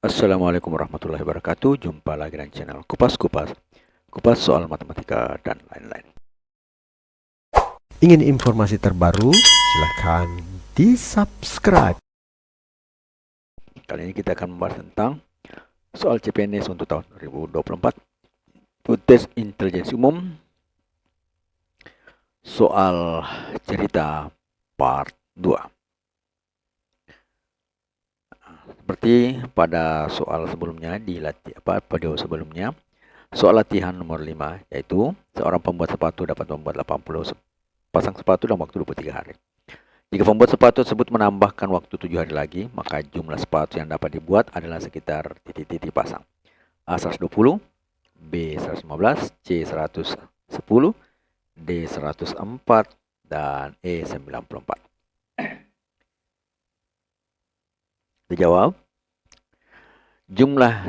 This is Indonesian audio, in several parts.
Assalamualaikum warahmatullahi wabarakatuh. Jumpa lagi dengan channel Kupas soal matematika dan lain-lain. Ingin informasi terbaru? Silahkan di-subscribe. Kali ini kita akan membahas tentang soal CPNS untuk tahun 2024. Tes intelijensi umum. Soal cerita part 2. Seperti pada soal sebelumnya video sebelumnya, soal latihan nomor 5 yaitu seorang pembuat sepatu dapat membuat 80 pasang sepatu dalam waktu 23 hari. Jika pembuat sepatu tersebut menambahkan waktu 7 hari lagi, maka jumlah sepatu yang dapat dibuat adalah sekitar titik-titik pasang. A 120, B 115, C 110, D 104, dan E 94. Dijawab, jumlah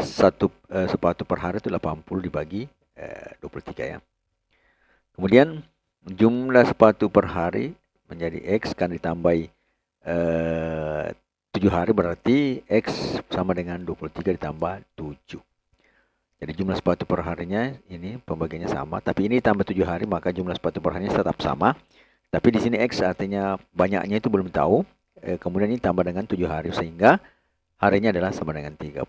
sepatu per hari itu 80 dibagi 23 ya. Kemudian jumlah sepatu per hari menjadi X kan ditambahi 7 hari berarti X sama dengan 23 ditambah 7. Jadi jumlah sepatu per harinya ini pembagiannya sama, tapi ini tambah 7 hari maka jumlah sepatu per harinya tetap sama. Tapi di sini X artinya banyaknya itu belum tahu. Kemudian ini tambah dengan 7 hari sehingga harinya adalah sama dengan 30.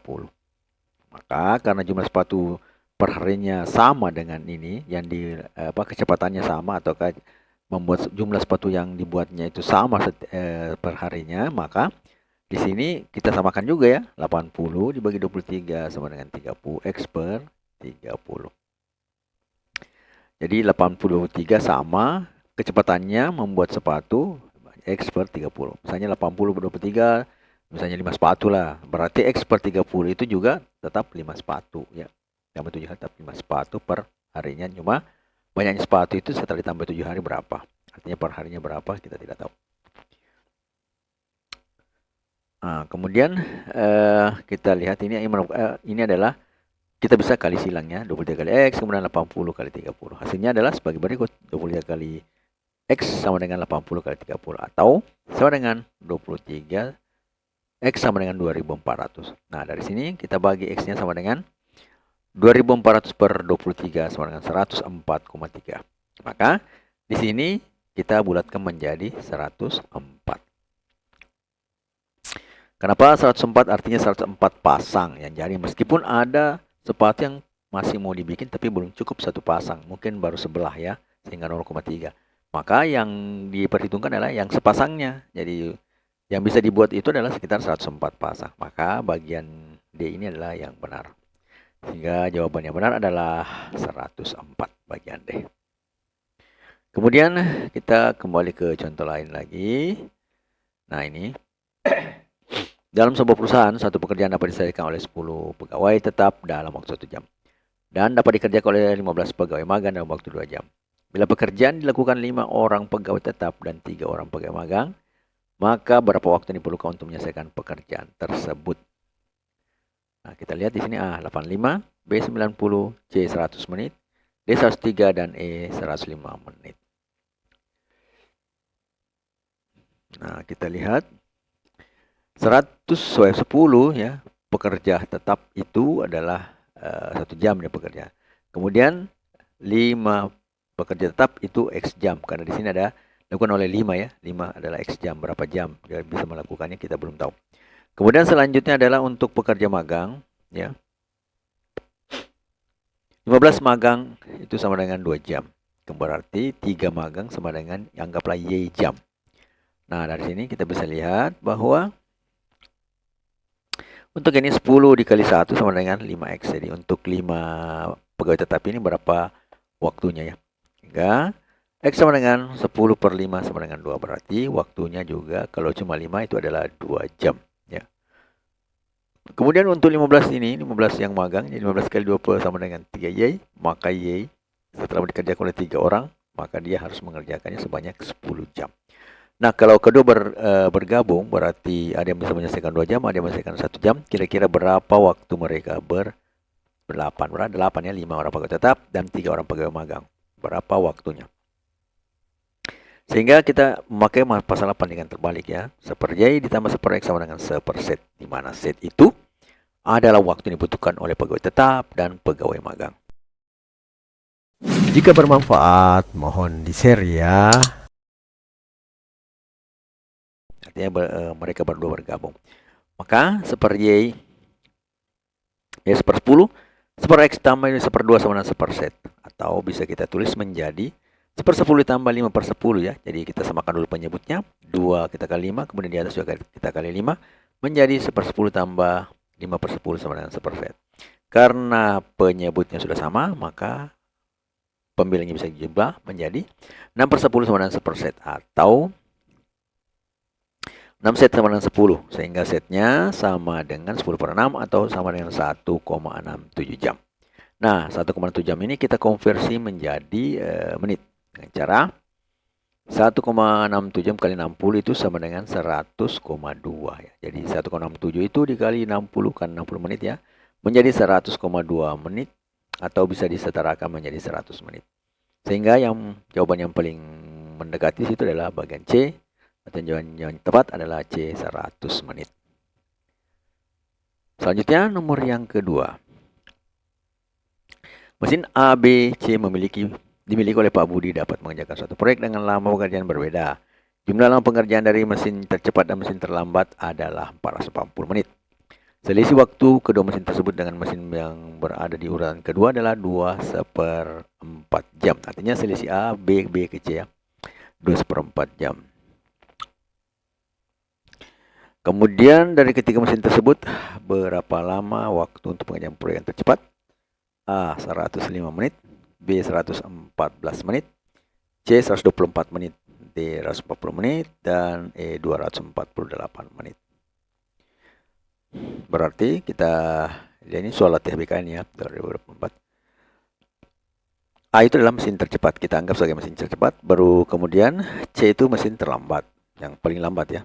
Maka karena jumlah sepatu per harinya sama dengan ini, yang kecepatannya sama ataukah membuat jumlah sepatu yang dibuatnya itu sama per harinya, maka di sini kita samakan juga ya, 80 dibagi 23 sama dengan 30 X per 30. Jadi 83 sama kecepatannya membuat sepatu X per 30. Misalnya 80 per 23, misalnya 5 sepatu lah. Berarti X per 30 itu juga tetap 5 sepatu ya. Tambah 7 hari tetap 5 sepatu per harinya. Cuma banyaknya sepatu itu setelah ditambah 7 hari berapa. Artinya per harinya berapa kita tidak tahu. Nah, kemudian kita lihat ini adalah kita bisa kali silangnya 23 kali X kemudian 80 kali 30. Hasilnya adalah sebagai berikut, 23 kali X sama dengan 80 kali 30 atau sama dengan 23 X sama dengan 2400. Nah, dari sini kita bagi X-nya sama dengan 2400 per 23 sama dengan 104,3. Maka di sini kita bulatkan menjadi 104. Kenapa 104? Artinya 104 pasang yang jadi meskipun ada sepatu yang masih mau dibikin tapi belum cukup satu pasang, mungkin baru sebelah ya, sehingga 0,3. Maka yang diperhitungkan adalah yang sepasangnya. Jadi yang bisa dibuat itu adalah sekitar 104 pasang. Maka bagian D ini adalah yang benar. Sehingga jawaban yang benar adalah 104 bagian D. Kemudian kita kembali ke contoh lain lagi. Nah, ini dalam sebuah perusahaan, satu pekerjaan dapat diselesaikan oleh 10 pegawai tetap dalam waktu 1 jam. Dan dapat dikerjakan oleh 15 pegawai magang dalam waktu 2 jam. Bila pekerjaan dilakukan 5 orang pegawai tetap dan 3 orang pegawai magang, maka berapa waktu yang diperlukan untuk menyelesaikan pekerjaan tersebut? Nah, kita lihat di sini A 85, B 90, C 100 menit, D 103, dan E 105 menit. Nah, kita lihat 110 ya, pekerja tetap itu adalah 1 jam dia bekerja. Kemudian 5 pekerja tetap itu X jam, karena di sini ada dilakukan oleh 5 ya. 5 adalah X jam, berapa jam dia bisa melakukannya kita belum tahu. Kemudian selanjutnya adalah untuk pekerja magang ya. 15 magang itu sama dengan 2 jam. Berarti 3 magang sama dengan anggaplah Y jam. Nah, dari sini kita bisa lihat bahwa untuk ini 10 dikali 1 sama dengan 5X. Jadi untuk 5 pegawai tetap ini berapa waktunya ya. Hingga X sama dengan 10 per 5 sama dengan 2. Berarti waktunya juga kalau cuma 5 itu adalah 2 jam. Ya. Kemudian untuk 15 ini, 15 yang magang, jadi 15 kali 20 sama dengan 3Y. Maka Y setelah dikerjakan oleh 3 orang, maka dia harus mengerjakannya sebanyak 10 jam. Nah, kalau kedua bergabung, berarti ada yang bisa menyelesaikan 2 jam, ada yang menyelesaikan 1 jam. Kira-kira berapa waktu mereka berdelapan? Berarti 8 ya, 5 orang pegawai tetap dan 3 orang pegawai magang. Berapa waktunya? Sehingga kita memakai masalah bandingan terbalik ya. 1/Y ditambah 1/X sama dengan 1/Z. Di mana Z itu adalah waktu yang dibutuhkan oleh pegawai tetap dan pegawai magang. Jika bermanfaat, mohon di-share ya. Artinya mereka berdua bergabung. Maka seper Y, Y seper 10, seper X tambah ini seper 2 sama dengan seper Z. Atau bisa kita tulis menjadi seper 10 ditambah 5 per 10 ya. Jadi kita samakan dulu penyebutnya. 2 kita kali 5, kemudian di atas juga kita kali 5. Menjadi seper 10 tambah 5 per 10 sama dengan seper Z. Karena penyebutnya sudah sama, maka pembilangnya bisa dijubah menjadi 6 per 10 sama dengan seper Z. Atau 6 set sama dengan 10, sehingga setnya sama dengan 10 per 6 atau sama dengan 1,67 jam. Nah, 1,67 jam ini kita konversi menjadi menit. Dengan cara 1,67 jam kali 60 itu sama dengan 100,2 ya. Jadi 1,67 itu dikali 60 kan 60 menit ya, menjadi 100,2 menit atau bisa disetarakan menjadi 100 menit. Sehingga jawaban yang paling mendekati situ adalah bagian C. Atau jawaban yang tepat adalah C 100 menit. Selanjutnya nomor yang kedua. Mesin A, B, C dimiliki oleh Pak Budi dapat mengerjakan suatu proyek dengan lama pengerjaan berbeda. Jumlah lama pengerjaan dari mesin tercepat dan mesin terlambat adalah 480 menit. Selisih waktu kedua mesin tersebut dengan mesin yang berada di urutan kedua adalah 2/4 jam. Artinya selisih A, B ke C ya. 2/4 jam. Kemudian dari ketiga mesin tersebut, berapa lama waktu untuk pengerjaan proyek yang tercepat? A 105 menit, B 114 menit, C 124 menit, D 140 menit, dan E 248 menit. Berarti kita lihat ini soal THBK ini ya, 2024. A itu adalah mesin tercepat, kita anggap sebagai mesin tercepat, baru kemudian C itu mesin terlambat, yang paling lambat ya.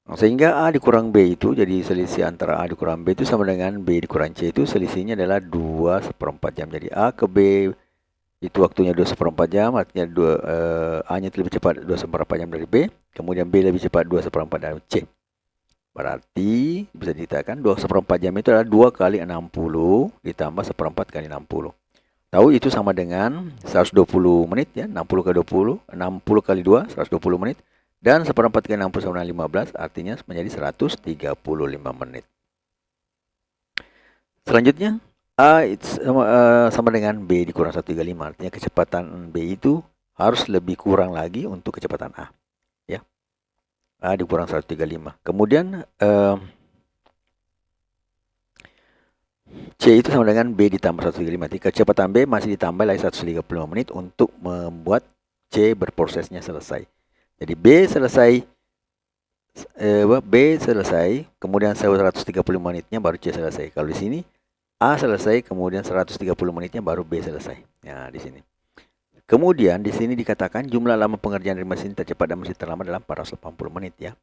Sehingga A dikurang B itu, jadi selisih antara A dikurang B itu sama dengan B dikurang C itu selisihnya adalah 2/4 jam. Jadi A ke B itu waktunya 2/4 jam, artinya A-nya lebih cepat 2/4 jam dari B, kemudian B lebih cepat 2/4 dari C. Berarti bisa dikatakan 2/4 jam itu adalah 2 kali 60 ditambah 1/4 kali 60. Tahu itu sama dengan 120 menit ya, 60 kali 20, 60 kali 2, 120 menit. Dan 1/4 kali 60 sama dengan 15, artinya menjadi 135 menit. Selanjutnya, A sama dengan B dikurang 135. Artinya kecepatan B itu harus lebih kurang lagi untuk kecepatan A. Ya. A dikurang 135. Kemudian, C itu sama dengan B ditambah 135. Jadi kecepatan B masih ditambah lagi 135 menit untuk membuat C berprosesnya selesai. Jadi B selesai, kemudian 130 menitnya baru C selesai. Kalau di sini A selesai, kemudian 130 menitnya baru B selesai. Ya, di sini. Kemudian di sini dikatakan jumlah lama pengerjaan dari mesin tercepat dan mesin terlambat adalah 480 menit ya.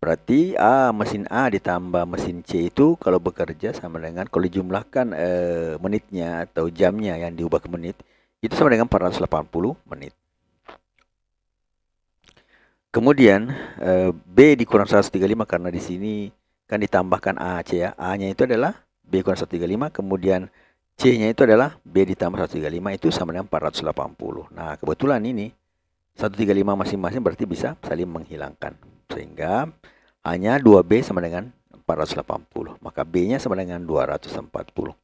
Berarti mesin A ditambah mesin C itu kalau bekerja sama dengan, kalau dijumlahkan menitnya atau jamnya yang diubah ke menit, itu sama dengan 480 menit. Kemudian B dikurang 135 karena di sini kan ditambahkan AC ya. A-nya itu adalah B kurang 135, kemudian C-nya itu adalah B ditambah 135, itu sama dengan 480. Nah, kebetulan ini 135 masing-masing berarti bisa saling menghilangkan. Sehingga hanya 2B sama dengan 480. Maka B-nya sama dengan 240.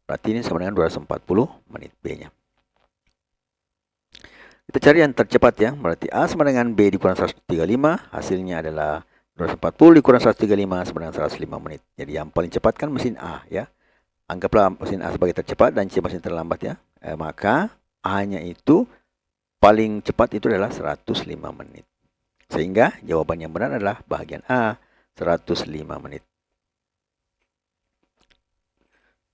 Berarti ini sama dengan 240 menit B-nya. Kita cari yang tercepat ya, berarti A sama dengan B dikurang 135, hasilnya adalah 240 dikurang 135 sama dengan 105 menit. Jadi yang paling cepat kan mesin A ya. Anggaplah mesin A sebagai tercepat dan C mesin terlambat ya. Maka A-nya itu paling cepat itu adalah 105 menit. Sehingga jawaban yang benar adalah bagian A, 105 menit.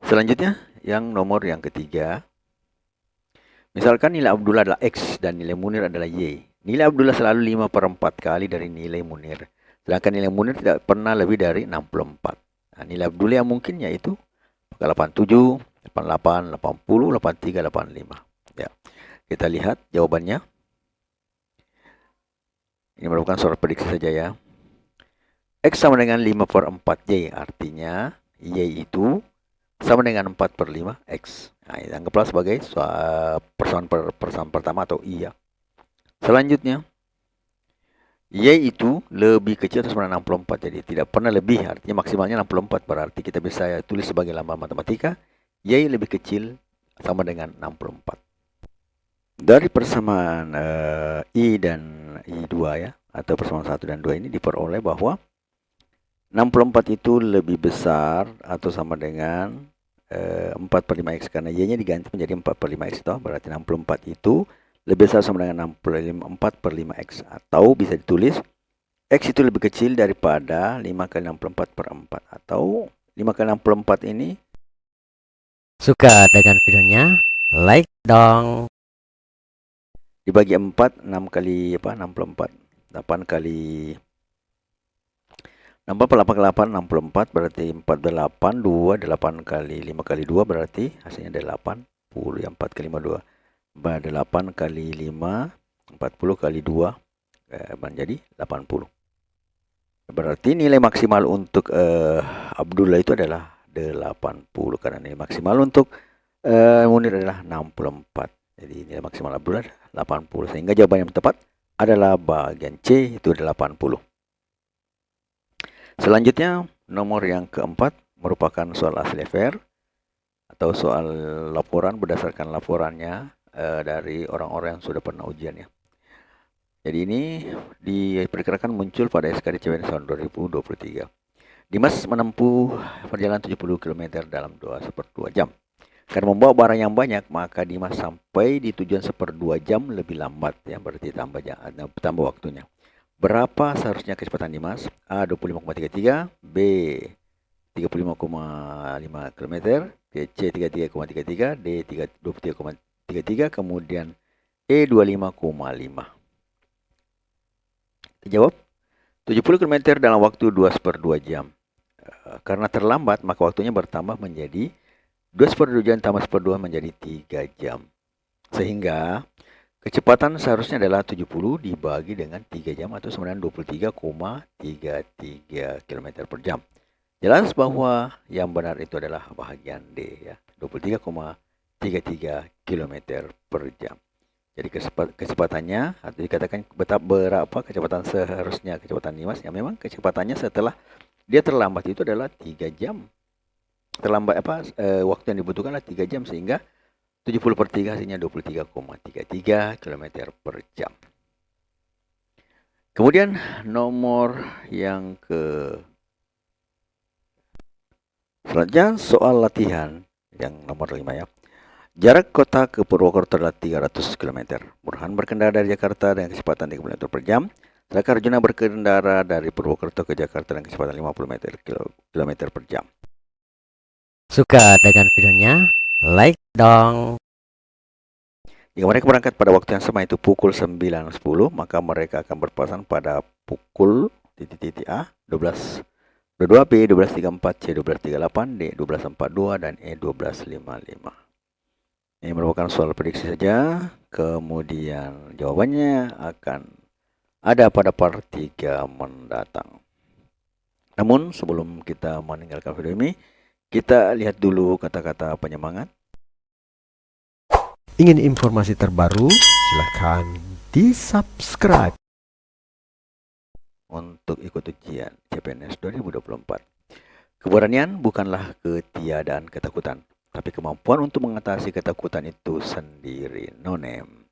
Selanjutnya, yang nomor yang ketiga. Misalkan nilai Abdullah adalah X dan nilai Munir adalah Y. Nilai Abdullah selalu 5/4 kali dari nilai Munir. Sedangkan nilai Munir tidak pernah lebih dari 64. Nah, nilai Abdullah yang mungkin yaitu 87, 88, 80, 83, 85. Ya. Kita lihat jawabannya. Ini merupakan soal prediksi saja ya. X sama dengan 5/4Y, artinya Y itu sama dengan 4/5X. Nah, anggaplah sebagai persamaan pertama atau I ya. Selanjutnya, Y itu lebih kecil atau sama dengan 64. Jadi tidak pernah lebih, artinya maksimalnya 64. Berarti kita bisa tulis sebagai lambang matematika, Y lebih kecil sama dengan 64. Dari persamaan I dan I2 ya, atau persamaan 1 dan 2 ini diperoleh bahwa 64 itu lebih besar atau sama dengan 4/5X, karena Y-nya diganti menjadi 4/5X toh, berarti 64 itu lebih besar sama dengan 4/5X, atau bisa ditulis X itu lebih kecil daripada 5 kali 64/4, atau 5 kali 64 ini Suka dengan videonya? Like dong. dibagi 4, 6 kali 64, 8 kali 8 64, berarti 48, 2, 8 kali 5 kali 2, berarti hasilnya 80 ya, 4 kali 5, 2. 8 kali 5, 40 kali 2, menjadi 80. Berarti nilai maksimal untuk Abdullah itu adalah 80, karena nilai maksimal untuk Munir adalah 64. Jadi nilai maksimal Abdullah 80, sehingga jawaban yang tepat adalah bagian C, itu 80. Selanjutnya, nomor yang keempat merupakan soal asli fair atau soal laporan berdasarkan laporannya dari orang-orang yang sudah pernah ujian ya. Jadi ini diperkirakan muncul pada SKD CPNS tahun 2023. Dimas menempuh perjalanan 70 km dalam 2/2 jam. Karena membawa barang yang banyak, maka Dimas sampai di tujuan 1/2 jam lebih lambat ya, berarti tambah waktunya. Berapa seharusnya kecepatan Dimas? A 25,33, B 35,5 km, C 33,33, D 23,33, kemudian E 25,5. Jawab 70 km dalam waktu 2/2 jam. Karena terlambat, maka waktunya bertambah menjadi 2/2 jam tambah 1/2 menjadi 3 jam. Sehingga kecepatan seharusnya adalah 70 dibagi dengan 3 jam atau sama dengan 23,33 km per jam. Jelas bahwa yang benar itu adalah bahagian D ya, 23,33 km per jam. Jadi kecepatannya atau dikatakan berapa kecepatan seharusnya kecepatan Dimas ya, memang kecepatannya setelah dia terlambat itu adalah 3 jam. Terlambat waktu yang dibutuhkan adalah 3 jam, sehingga 70/3 hasilnya 23,33 km per jam. Kemudian nomor yang selanjutnya soal latihan yang nomor 5 ya. Jarak kota ke Purwokerto adalah 300 km. Burhan berkendara dari Jakarta dengan kecepatan 30 km per jam. Sedangkan Arjuna berkendara dari Purwokerto ke Jakarta dengan kecepatan 50 km per jam. Suka dengan videonya? Like dong. Jika mereka berangkat pada waktu yang sama, itu pukul 9.10, maka mereka akan berpasangan pada pukul titik A 12.22, B 12.34, C 12.38, D 12.42, dan E 12.55. Ini merupakan soal prediksi saja, kemudian jawabannya akan ada pada part 3 mendatang. Namun sebelum kita meninggalkan video ini, kita lihat dulu kata-kata penyemangat. Ingin informasi terbaru? Silahkan di-subscribe. Untuk ikut ujian CPNS 2024. Keberanian bukanlah ketiadaan ketakutan, tapi kemampuan untuk mengatasi ketakutan itu sendiri. No name.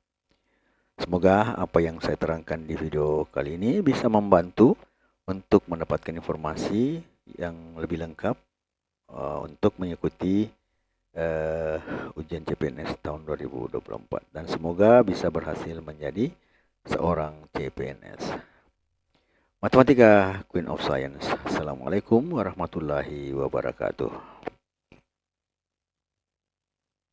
Semoga apa yang saya terangkan di video kali ini bisa membantu untuk mendapatkan informasi yang lebih lengkap untuk mengikuti ujian CPNS tahun 2024. Dan semoga bisa berhasil menjadi seorang CPNS. Matematika Queen of Science. Assalamualaikum warahmatullahi wabarakatuh.